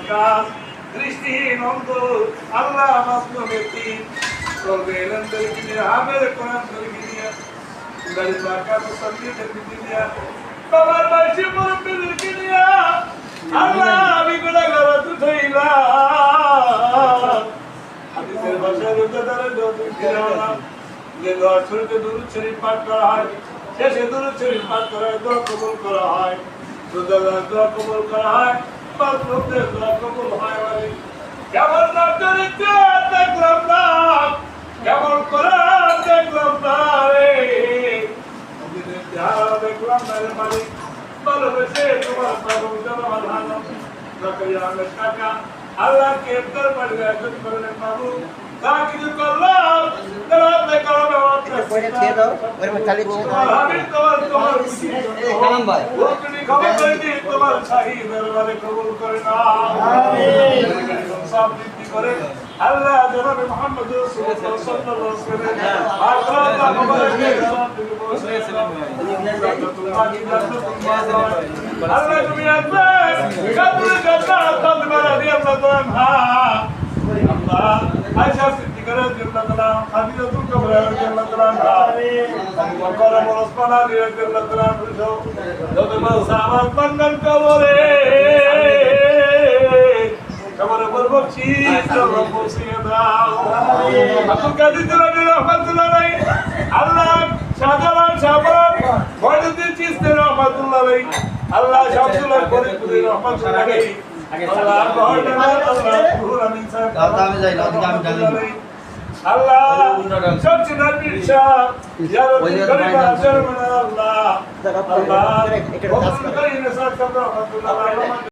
কাজ দৃষ্টিহীন অন্ধ আল্লাহ মাসলুম এতিম তবে এলেন তরিকিনে হামের কোরআন তরিকিনে গাড়ি পাকা মুসল্লিদের দিদিয়া বাবার বাইশে মুরব্বিদের কিনিয়া আল্লাহ আমি গুনাহগার তুইলা হাদিসের ভাষায় রোজাদারের যত কিরানা যে দোয়া শরীফে দুরূদ শরীফ পাঠ করা হয় শেষে দুরূদ শরীফ পাঠ করা হয় দোয়া কবুল করা হয় রোজাদারের দোয়া কবুল করা হয় মাসলুমদের দোয়া কবুল হয় বলে কেমন না চরিত্র দেখলাম না কেমন করে দেখলাম না রে দেখলাম না রে মালিক ভালোবেসে তোমার পাগল জমা ভালো জাকারিয়া আহমেদ কাকা আল্লাহকে ইফতার করে একজন করলেন বাবু যা কিছু করলাম তোমার করবে পয়সা দিয়ে দাও ওর মধ্যে চালি বউ আমি তোমার কালাম ভাই ওকে খবর করে দিই তোমার শাহী দরবারে কবুল করে নাও আমিন সব দিতে করে আল্লাহ জনাব মুহাম্মদ রাসূলুল্লাহ সাল্লাল্লাহু আলাইহি ওয়াসাল্লাম আল্লাহ মুবারক আল্লাহ তুমি আসবে কবুল করতে তোমার দিয়াল্লাহ তাআলা আল্লাহ আয়েশা সিদ্দিকার রাদিয়াল্লাহু খাদিজাতুল কুবরা রাদিয়াল্লাহু আমিন বকর ওসমান রাদিয়াল্লাহু যত সাহাবা বন্ধন কবরে কবরে বরবচ্ছি চলো পৌঁছিয়ে দাও আব্দুল কাদের জিলানী রাহমাতুল্লাহ আলাইহি আল্লাহ শাহজালাল শাহবাব মঈনুদ্দিন চিশতি রাহমাতুল্লাহ আলাইহি আল্লাহ শামসুল্লাহ ফরিদপুরি রাহমাতুল্লাহ আলাইহি আল্লাহ গহরদার আল্লাহ রুহুল আমিন সাহেব আমি যাই না আমি জানি আল্লাহ শামসুল নবীর শাহ জিয়ারত করিবা শরমান আল্লাহ আল্লাহ কবুল করিন সাহেব রাহমাতুল্লাহ আলাইহি